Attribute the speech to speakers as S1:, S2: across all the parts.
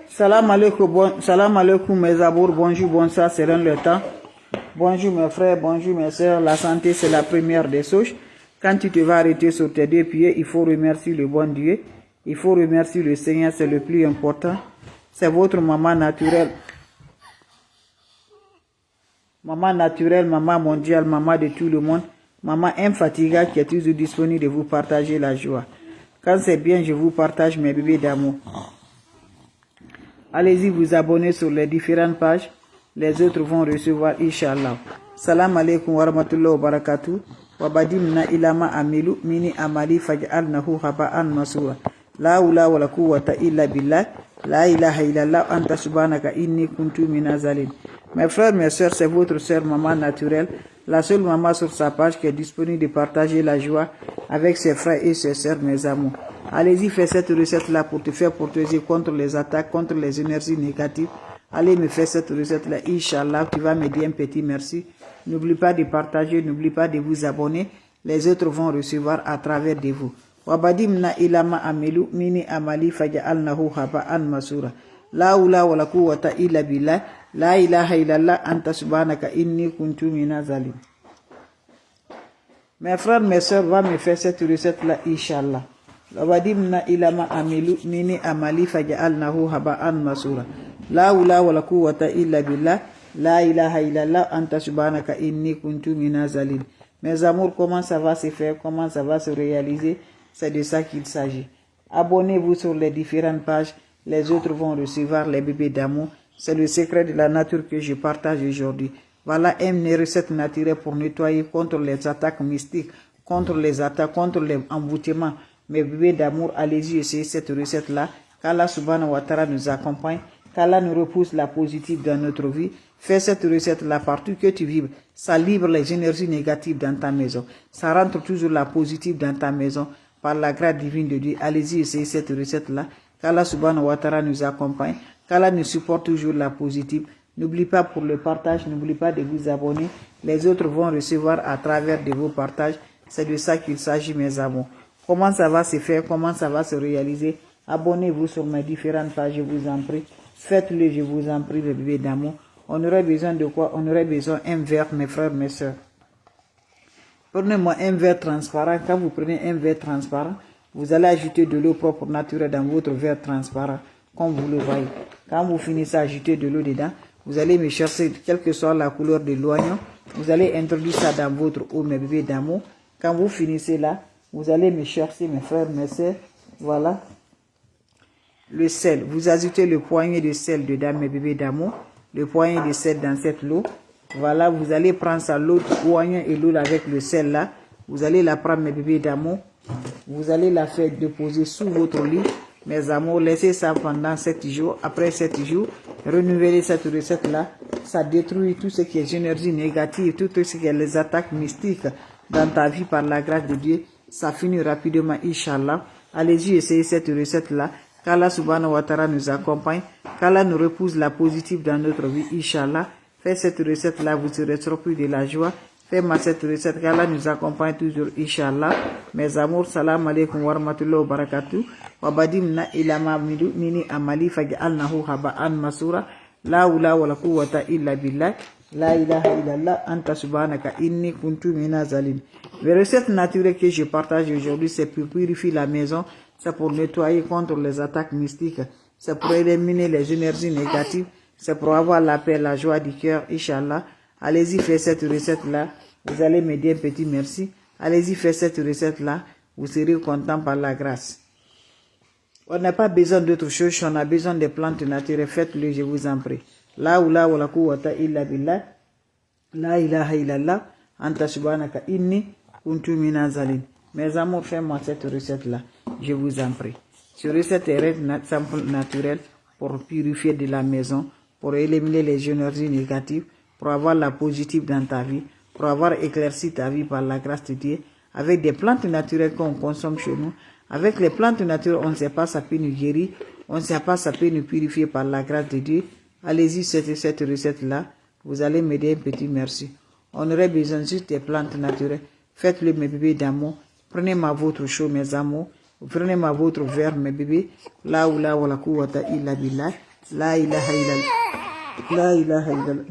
S1: Salam alaikum mes amours, bonjour, bonsoir, c'est le temps. Bonjour mes frères, bonjour mes soeurs, la santé c'est la première des choses. Quand tu te vas arrêter sur tes deux pieds, il faut remercier le bon Dieu. Il faut remercier le Seigneur, c'est le plus important. C'est votre maman naturelle. Maman naturelle, maman mondiale, maman de tout le monde. Maman infatigable qui est toujours disponible de vous partager la joie. Quand c'est bien, je vous partage mes bébés d'amour. Allez-y vous abonner sur les différentes pages. Les autres vont recevoir, Inch'Allah. Salam alaikum wa rahmatullahi wa barakatuh. Wa badimna ilama amilu mini amali faj'alnahu haba'an masura. La hawla wa la quwwata illa billah. La ilaha illallah anta subhanaka inni kuntu minazalin. Mes frères, mes soeurs, c'est votre sœur maman naturelle, la seule maman sur sa page qui est disponible de partager la joie avec ses frères et ses sœurs, mes amours. Allez-y, fais cette recette-là pour te faire protéger contre les attaques, contre les énergies négatives. Allez me faire cette recette-là, Inch'Allah, tu vas me dire un petit merci. N'oublie pas de partager, n'oublie pas de vous abonner. Les autres vont recevoir à travers de vous. Wabadimna ilama amelu mini amali faja'alnahu haba'an masura. La hawla wa la quwwata illa billah. La ilaha illallah anta subhanaka inni kuntu minazalim. Mes frères, mes soeurs, va me faire cette recette-là, Inch'Allah. Wabadimna ilama amelu mini amali faja'alnahu haba'an masura. La hawla wa la quwwata illa billah. La ilaha illallah anta subhanaka inni kuntu minazalim. Mes amours, comment ça va se faire, comment ça va se réaliser? C'est de ça qu'il s'agit. Abonnez-vous sur les différentes pages. Les autres vont recevoir les bébés d'amour. C'est le secret de la nature que je partage aujourd'hui. Voilà une recette naturelle pour nettoyer contre les attaques mystiques, contre les attaques, contre les emboutements. Mes bébés d'amour, allez-y essayer cette recette-là. Qu'Allah subhanahu wa ta'ala nous accompagne. Qu'Allah nous repousse la positive dans notre vie. Fais cette recette-là partout que tu vibres. Ça livre les énergies négatives dans ta maison. Ça rentre toujours la positive dans ta maison. Par la grâce divine de Dieu, allez-y essayer cette recette-là. Qu'Allah subhanahu wa ta'ala nous accompagne. Qu'Allah nous supporte toujours la positive. N'oublie pas pour le partage, n'oublie pas de vous abonner. Les autres vont recevoir à travers de vos partages. C'est de ça qu'il s'agit, mes amours. Comment ça va se faire, comment ça va se réaliser? Abonnez-vous sur mes différentes pages, je vous en prie. Faites-le, je vous en prie, les bébés d'amour. On aurait besoin de quoi? On aurait besoin d'un verre, mes frères, mes soeurs. Prenez-moi un verre transparent. Quand vous prenez un verre transparent, vous allez ajouter de l'eau propre naturelle dans votre verre transparent, comme vous le voyez. Quand vous finissez à ajouter de l'eau dedans, vous allez me chercher, quelle que soit la couleur de l'oignon, vous allez introduire ça dans votre eau, mes bébés d'amour. Quand vous finissez là, vous allez me chercher, mes frères, mes sœurs, voilà, le sel. Vous ajoutez le poignet de sel dedans, mes bébés d'amour, le poignet de sel dans cette eau. Voilà, vous allez prendre ça, l'eau, l'oignon et l'eau avec le sel là. Vous allez la prendre, mes bébés d'amour. Vous allez la faire déposer sous votre lit. Mes amours, laissez ça pendant 7 jours. Après 7 jours, renouvelez cette recette-là. Ça détruit tout ce qui est énergie négative, tout ce qui est les attaques mystiques dans ta vie par la grâce de Dieu. Ça finit rapidement, Inch'Allah. Allez-y, essayez cette recette-là. Qu'Allah subhanahu wa ta'ala nous accompagne. Qu'Allah nous repousse la positive dans notre vie, Inch'Allah. Faites cette recette-là, vous serez surpris de la joie. Faites-moi cette recette, qu'Allah nous accompagne toujours, Inch'Allah. Mes amours, salam alaikum wa rahmatullahi wa barakatuh. Wa badimna ilama mini amali faj'alnahu haba'an masura. La hawla wa la quwwata illa billah. La ilaha illallah anta subhanaka inni kuntu minazalim. Les recettes naturelles que je partage aujourd'hui, c'est pour purifier la maison, c'est pour nettoyer contre les attaques mystiques, c'est pour éliminer les énergies négatives, c'est pour avoir la paix, la joie du cœur, Inch'Allah. Allez-y, faites cette recette-là. Vous allez me dire un petit merci. Allez-y, faites cette recette-là. Vous serez content par la grâce. On n'a pas besoin d'autre chose. On a besoin des plantes naturelles. Faites-le, je vous en prie. La hawla wa la quwwata illa billah. La ilaha illallah. Anta subhanaka inni kuntu minazalim. Mes amours, faites-moi cette recette-là. Je vous en prie. Cette recette est simple, naturelle pour purifier de la maison, pour éliminer les énergies négatives, pour avoir la positive dans ta vie, pour avoir éclairci ta vie par la grâce de Dieu, avec des plantes naturelles qu'on consomme chez nous. Avec les plantes naturelles, on ne sait pas ça peut nous guérir, on ne sait pas ça peut nous purifier par la grâce de Dieu. Allez-y, cette recette-là, vous allez me dire un petit merci. On aurait besoin juste des plantes naturelles. Faites-le, mes bébés d'amour. Prenez-moi votre chaud, mes amours. Vous prenez votre verre, mes bébés. La oula wa la quwwata illa billah. La ilaha illallah. La ilaha illallah.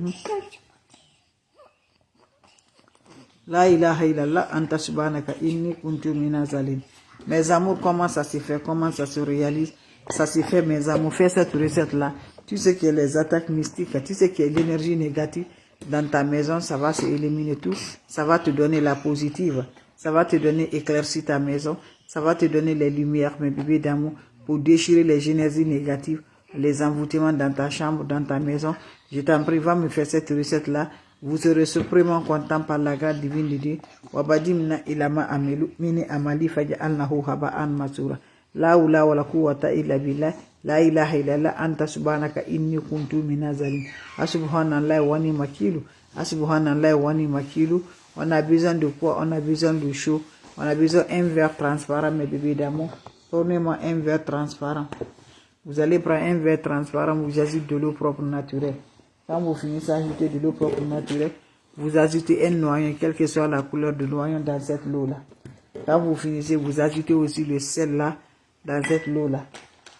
S1: La ilaha illallah. Anta subhanaka inni kuntu minaz zalimin. Mes amours, comment ça se fait? Comment ça se réalise? Ça se fait, mes amours. Fais cette recette-là. Tu sais qu'il y a les attaques mystiques. Tu sais qu'il y a l'énergie négative dans ta maison. Ça va se éliminer tout. Ça va te donner la positive. Ça va te donner éclaircir ta maison. Ça va te donner les lumières, mes bébés d'amour, pour déchirer les énergies négatives, les envoûtements dans ta chambre, dans ta maison. Je t'en prie, va me faire cette recette-là. Vous serez suprêmement content par la grâce divine de Dieu. Wabadimna ilama amelu mini amali faja'alnahu haba'an masura. La hawla wala quwwata illa billah. La ilaha illallah anta subhanaka inni kuntu minaz zalimin. Subhanallah wa ni makilu. Subhanallah wa ni makilu. On a besoin de quoi? On a besoin de chaud. On a besoin d'un verre transparent, mes bébés d'amour. Prenez-moi un verre transparent. Vous allez prendre un verre transparent, vous ajoutez de l'eau propre naturelle. Quand vous finissez d'ajouter de l'eau propre naturelle, vous ajoutez un noyau, quelle que soit la couleur de noyau dans cette eau-là. Quand vous finissez, vous ajoutez aussi le sel là, dans cette eau-là.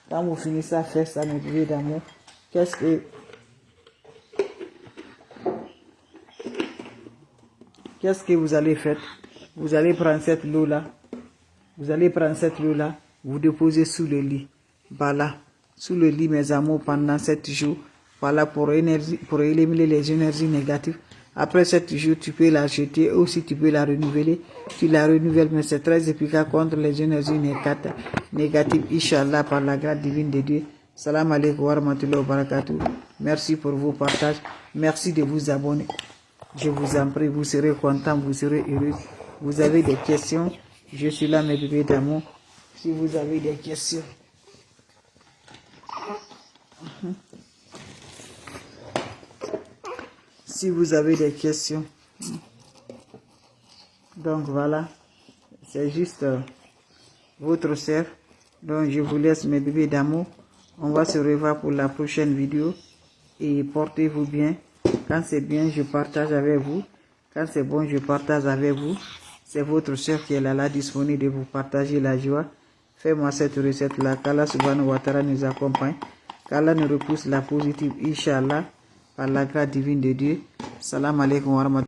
S1: Quand vous finissez à faire ça, mes bébés d'amour, qu'est-ce que vous allez faire? Vous allez prendre cette eau-là. Vous allez prendre cette eau-là, vous déposez sous le lit. Voilà, sous le lit, mes amours, pendant 7 jours. Voilà, pour éliminer les énergies négatives. Après 7 jours, tu peux la jeter, aussi tu peux la renouveler. Tu la renouvelles, mais c'est très efficace contre les énergies négatives, Inch'Allah, par la grâce divine de Dieu. Salam alaikum wa rahmatullahi wa barakatuh. Merci pour vos partages. Merci de vous abonner. Je vous en prie, vous serez content, vous serez heureux. Vous avez des questions, je suis là, mes bébés d'amour. Si vous avez des questions. Si vous avez des questions. Donc voilà, c'est juste votre sœur. Donc je vous laisse, mes bébés d'amour. On va se revoir pour la prochaine vidéo. Et portez-vous bien. Quand c'est bien, je partage avec vous. Quand c'est bon, je partage avec vous. C'est votre soeur qui est là, disponible de vous partager la joie. Fais-moi cette recette-là. Qu'Allah subhanahu wa ta'ala nous accompagne. Qu'Allah nous repousse la positive, Inch'Allah, par la grâce divine de Dieu. Salam alaikum wa rahmatullahi.